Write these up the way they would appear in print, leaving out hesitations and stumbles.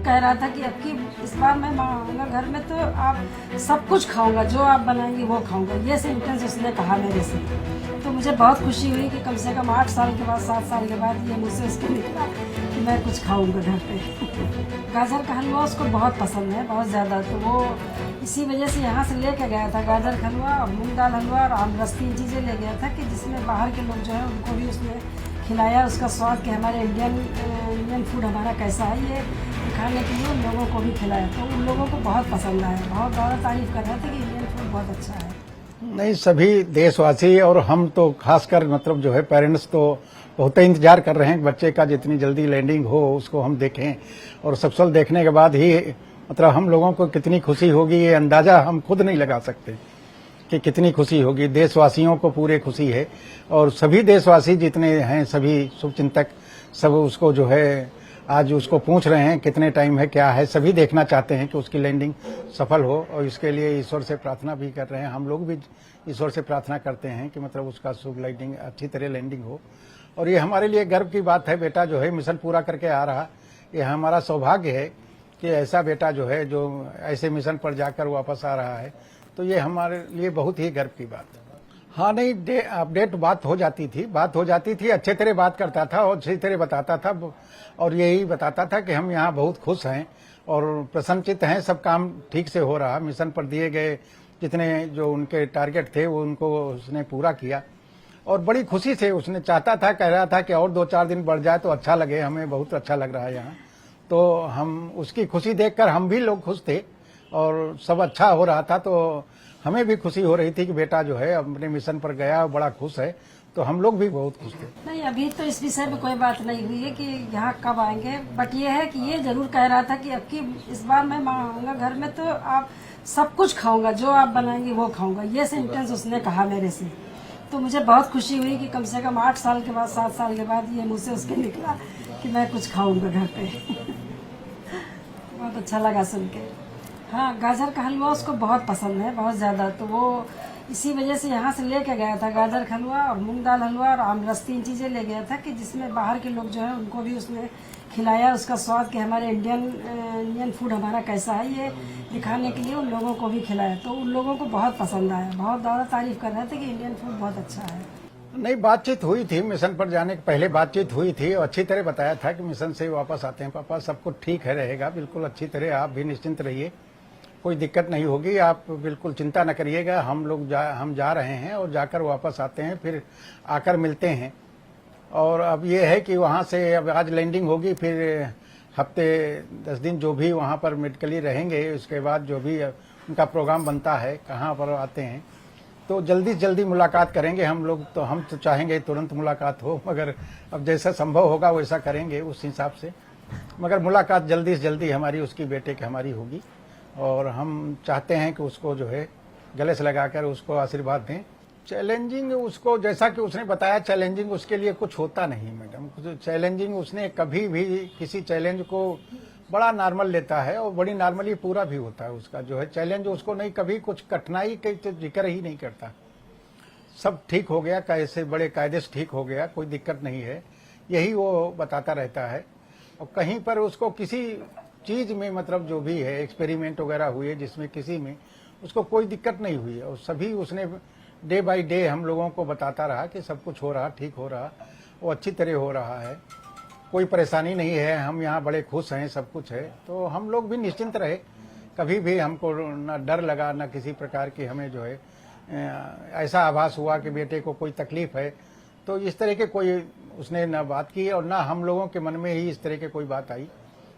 कह रहा था कि अब की इस बार मैं आऊँगा घर में तो आप सब कुछ खाऊंगा, जो आप बनाएंगी वो खाऊंगा, ये सेंटेंस उसने कहा मेरे से। तो मुझे बहुत खुशी हुई कि कम से कम 8 साल के बाद 7 साल के बाद ये मुझसे उसके निकला कि मैं कुछ खाऊंगा घर पे। गाजर का हलवा उसको बहुत पसंद है, बहुत ज़्यादा। तो वो इसी वजह से यहाँ से लेके गया था गाजर का हलवा और मूंग दाल हलवा और आमरस, 3 चीज़ें ले गया था कि जिसमें बाहर के लोग जो है उनको भी उसने खिलाया उसका स्वाद कि हमारे इंडियन फूड हमारा कैसा है, ये दिखाने के लिए उन लोगों को भी खिलाया। तो उन लोगों को बहुत पसंद आया, बहुत ज़्यादा तारीफ़ कर रहे थे कि इंडियन फूड बहुत अच्छा है। नहीं, सभी देशवासी और हम तो खासकर मतलब जो है पेरेंट्स तो बहुत इंतजार कर रहे हैं बच्चे का जितनी जल्दी लैंडिंग हो उसको हम देखें। और सक्सेसफुल देखने के बाद ही मतलब हम लोगों को कितनी खुशी होगी ये अंदाजा हम खुद नहीं लगा सकते कि कितनी खुशी होगी। देशवासियों को पूरे खुशी है और सभी देशवासी जितने हैं सभी शुभचिंतक सब उसको जो है आज उसको पूछ रहे हैं कितने टाइम है क्या है, सभी देखना चाहते हैं कि उसकी लैंडिंग सफल हो और इसके लिए ईश्वर से प्रार्थना भी कर रहे हैं। हम लोग भी ईश्वर से प्रार्थना करते हैं कि मतलब उसका शुभ लैंडिंग अच्छी तरह लैंडिंग हो। और ये हमारे लिए गर्व की बात है, बेटा जो है मिशन पूरा करके आ रहा, ये हमारा सौभाग्य है कि ऐसा बेटा जो है जो ऐसे मिशन पर जाकर वापस आ रहा है, तो ये हमारे लिए बहुत ही गर्व की बात है। हाँ, नहीं अपडेट बात हो जाती थी, अच्छे तरह बात करता था और अच्छी तरह बताता था और यही बताता था कि हम यहाँ बहुत खुश हैं और प्रसन्नचित्त हैं, सब काम ठीक से हो रहा। मिशन पर दिए गए जितने जो उनके टारगेट थे वो उनको उसने पूरा किया और बड़ी खुशी से उसने चाहता था, कह रहा था कि और 2-4 दिन बढ़ जाए तो अच्छा लगे, हमें बहुत अच्छा लग रहा है यहाँ। तो हम उसकी खुशी देखकर हम भी लोग खुश थे और सब अच्छा हो रहा था, तो हमें भी खुशी हो रही थी कि बेटा जो है अपने मिशन पर गया, बड़ा खुश है, तो हम लोग भी बहुत खुश थे। नहीं, अभी तो इस विषय में कोई बात नहीं हुई है कि यहाँ कब आएंगे, बट ये है कि ये जरूर कह रहा था कि अब की इस बार मैं आऊँगा घर में तो आप सब कुछ खाऊंगा, जो आप बनाएंगी वो खाऊंगा, ये सेंटेंस उसने कहा मेरे से। तो मुझे बहुत खुशी हुई कि कम से कम 8 साल के बाद 7 साल के बाद ये मुझसे उसके निकला कि मैं कुछ खाऊंगा घर पे। बहुत अच्छा लगा सुन के। हाँ, गाजर का हलवा उसको बहुत पसंद है, बहुत ज़्यादा। तो वो इसी वजह से यहाँ से लेके गया था गाजर का हलवा और मूंग दाल हलवा और आमरस, 3 चीज़ें ले गया था कि जिसमें बाहर के लोग जो है उनको भी उसने खिलाया उसका स्वाद कि हमारे इंडियन फूड हमारा कैसा है, ये दिखाने के लिए उन लोगों को भी खिलाया। तो उन लोगों को बहुत पसंद आया, बहुत ज़्यादा तारीफ़ कर रहे थे कि इंडियन फूड बहुत अच्छा है। नहीं, बातचीत हुई थी, मिशन पर जाने के पहले बातचीत हुई थी और अच्छी तरह बताया था कि मिशन से वापस आते हैं पापा, सब कुछ ठीक है रहेगा, बिल्कुल अच्छी तरह, आप भी निश्चिंत रहिए, कोई दिक्कत नहीं होगी, आप बिल्कुल चिंता न करिएगा, हम जा रहे हैं और जाकर वापस आते हैं, फिर आकर मिलते हैं। और अब ये है कि वहाँ से अब आज लैंडिंग होगी, फिर हफ्ते 10 दिन जो भी वहाँ पर मेडिकली रहेंगे, उसके बाद जो भी उनका प्रोग्राम बनता है कहाँ पर आते हैं तो जल्दी से जल्दी मुलाकात करेंगे हम लोग। तो हम तो चाहेंगे तुरंत मुलाकात हो, मगर अब जैसा संभव होगा वैसा करेंगे उस हिसाब से, मगर मुलाकात जल्दी से जल्दी हमारी उसकी बेटे की हमारी होगी और हम चाहते हैं कि उसको जो है गले से लगाकर उसको आशीर्वाद दें। चैलेंजिंग उसको जैसा कि उसने बताया, चैलेंजिंग उसके लिए कुछ होता नहीं मैडम, चैलेंजिंग उसने कभी भी किसी चैलेंज को बड़ा नॉर्मल लेता है और बड़ी नॉर्मली पूरा भी होता है उसका जो है चैलेंज, उसको नहीं कभी कुछ कठिनाई का तो जिक्र ही नहीं करता। सब ठीक हो गया, कैसे बड़े कायदे से ठीक हो गया, कोई दिक्कत नहीं है, यही वो बताता रहता है। और कहीं पर उसको किसी चीज में मतलब जो भी है एक्सपेरिमेंट वगैरह हुए जिसमें किसी में उसको कोई दिक्कत नहीं हुई है और सभी उसने डे बाय डे हम लोगों को बताता रहा कि सब कुछ हो रहा, ठीक हो रहा, वो अच्छी तरह हो रहा है, कोई परेशानी नहीं है, हम यहाँ बड़े खुश हैं, सब कुछ है। तो हम लोग भी निश्चिंत रहे, कभी भी हमको न डर लगा न किसी प्रकार की हमें जो है ऐसा आभास हुआ कि बेटे को कोई तकलीफ है, तो इस तरह के कोई उसने न बात की और न हम लोगों के मन में ही इस तरह के कोई बात आई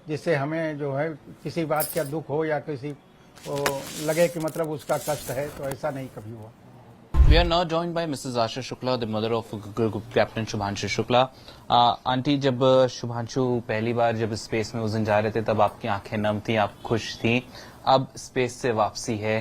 जिससे हमें जो है किसी बात का दुख हो या किसी को लगे कि मतलब उसका कष्ट है, तो ऐसा नहीं कभी हुआ। We are now joined by Mrs. Asha Shukla, the mother of Group Captain Shubhanshu Shukla. Aunty, जब शुभांशु पहली बार जब स्पेस में उस दिन जा रहे थे तब आपकी आंखें नम थी, आप खुश थी, अब स्पेस से वापसी है,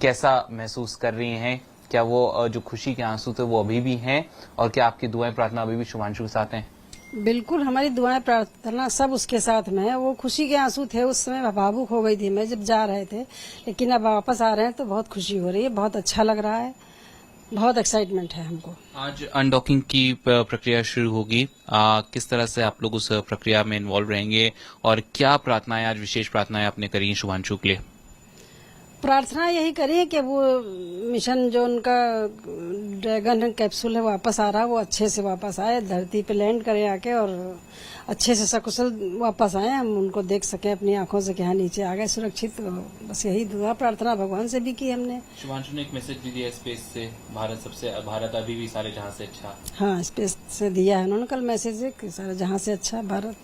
कैसा महसूस कर रही हैं? क्या वो जो खुशी के आंसू थे वो अभी भी हैं और क्या आपकी दुआएं प्रार्थना अभी भी शुभांशु के साथ हैं? बिल्कुल, हमारी दुआएं प्रार्थना सब उसके साथ में है। वो खुशी के आंसू थे, उस समय भावुक हो गई थी मैं जब जा रहे थे, लेकिन अब वापस आ रहे हैं तो बहुत खुशी हो रही है, बहुत अच्छा लग रहा है। बहुत एक्साइटमेंट है हमको। आज अनडॉकिंग की प्रक्रिया शुरू होगी। किस तरह से आप लोग उस प्रक्रिया में इन्वॉल्व रहेंगे और क्या प्रार्थनाएं, आज विशेष प्रार्थनाएं आपने करी शुभांशु के लिए? प्रार्थना यही करिए कि वो मिशन जो उनका ड्रैगन कैप्सूल है वापस आ रहा है, वो अच्छे से वापस आए, धरती पे लैंड करे आके और अच्छे से सकुशल वापस आए, हम उनको देख सकें अपनी आंखों से कि हाँ नीचे आ गए सुरक्षित। तो बस यही दुआ प्रार्थना भगवान से भी की हमने। शुभांशु ने एक मैसेज भी दिया स्पेस से, भारत अभी भी सारे जहां से अच्छा। हाँ, स्पेस से दिया है उन्होंने कल मैसेज कि सारा जहाँ से अच्छा भारत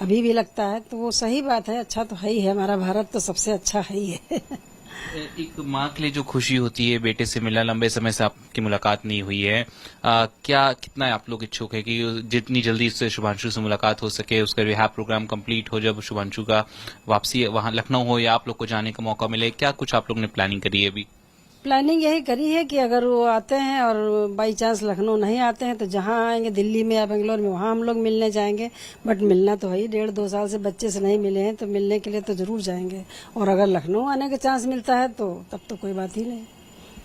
अभी भी लगता है, तो वो सही बात है, अच्छा तो है ही है, हमारा भारत तो सबसे अच्छा है ही है। एक माँ के लिए जो खुशी होती है, बेटे से मिला, लंबे समय से आपकी मुलाकात नहीं हुई है, क्या कितना आप लोग इच्छुक है कि जितनी जल्दी से शुभांशु से मुलाकात हो सके, उसका रिहैब प्रोग्राम कंप्लीट हो, जब शुभांशु का वापसी वहां लखनऊ हो या आप लोग को जाने का मौका मिले, क्या कुछ आप लोग ने प्लानिंग करी है अभी? प्लानिंग यही करी है कि अगर वो आते हैं और बाई चांस लखनऊ नहीं आते हैं तो जहाँ आएंगे दिल्ली में या बेंगलोर में वहाँ हम लोग मिलने जाएंगे। बट मिलना तो है ही, 1.5-2 साल से बच्चे से नहीं मिले हैं, तो मिलने के लिए तो जरूर जाएंगे। और अगर लखनऊ आने का चांस मिलता है तो तब तो कोई बात ही नहीं।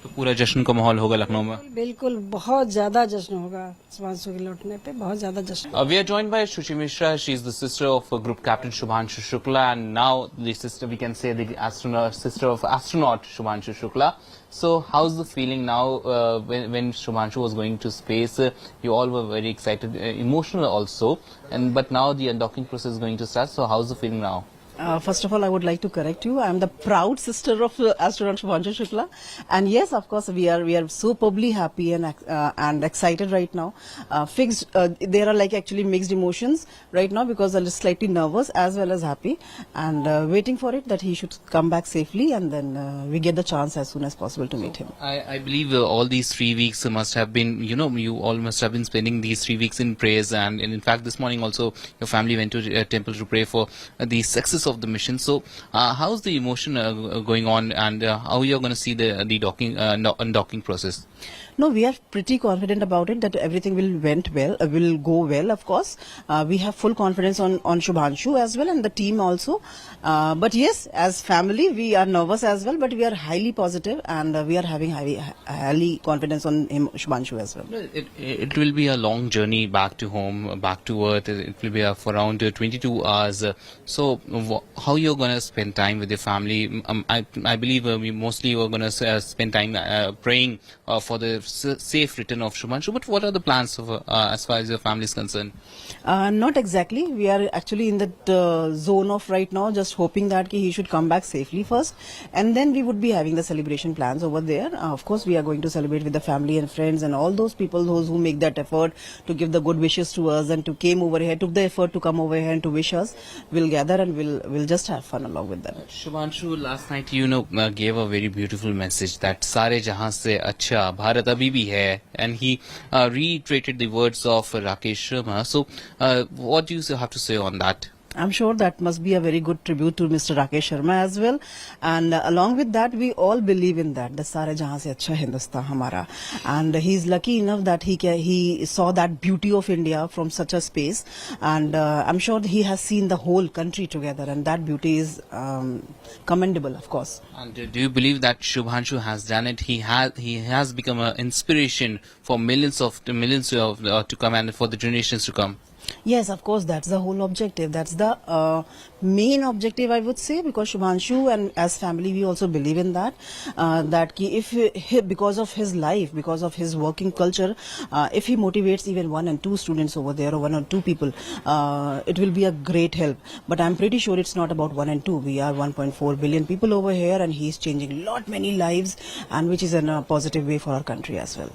तो पूरा जश्न का माहौल होगा लखनऊ में? बिल्कुल, बहुत ज्यादा जश्न होगा शुभांशु के लौटने पे, बहुत ज्यादा जश्न। We are joined by Shuchi Mishra. She is the sister of Group Captain Shubhanshu Shukla, and now the sister, we can say, the sister of astronaut Shubhanshu Shukla. So, how's the feeling now when Shubhanshu was going to space? You all were very excited, emotional also, but now the undocking process is going to start. So, how's the feeling now? First of all, I would like to correct you. I am the proud sister of astronaut Shubhanshu Shukla, and yes, of course, we are superbly happy and excited right now. There are like actually mixed emotions right now because I'm slightly nervous as well as happy, and waiting for it that he should come back safely, and then we get the chance as soon as possible to meet him. I believe all these 3 weeks must have been, you all must have been spending these 3 weeks in prayers, and in fact, this morning also your family went to a temple to pray for the success of the mission. So, how's the emotion going on, and how you're going to see the undocking process? No, we are pretty confident about it that everything will go well. Of course, we have full confidence on Shubhanshu as well and the team also. But yes, as family, we are nervous as well, but we are highly positive and we are having highly confidence on him, Shubhanshu as well. It will be a long journey back to home, back to earth. It will be for around 22 hours. So, how you're going to spend time with your family? I believe we mostly were going to spend time praying for the safe return of Shubhanshu. But what are the plans as far as your family is concerned? Not exactly. We are actually in that zone of right now, just hoping that he should come back safely first, and then we would be having the celebration plans over there. Of course, we are going to celebrate with the family and friends and all those people, those who make that effort to give the good wishes to us and to came over here, took the effort to come over here and to wish us. We'll gather and we'll just have fun along with them. Shubhanshu, last night gave a very beautiful message that सारे जहां से अच्छा भारत अभी भी है, and he reiterated the words of Rakesh Sharma. So, what do you have to say on that? I'm sure that must be a very good tribute to Mr. Rakesh Sharma as well. And along with that, we all believe in that. The Sare Jahan Se Acha Hindustan Hamara. And he's lucky enough that he saw that beauty of India from such a space. And I'm sure he has seen the whole country together. And that beauty is commendable, of course. And do you believe that Shubhanshu has done it? He has become an inspiration for millions to come and for the generations to come. Yes, of course, that's the whole objective. That's the main objective, I would say, because Shubhanshu and as family, we also believe in that. Because of his life, because of his working culture, if he motivates even 1 and 2 students over there or 1 or 2 people, it will be a great help. But I'm pretty sure it's not about 1 and 2. We are 1.4 billion people over here, and he's changing many lives, and which is in a positive way for our country as well.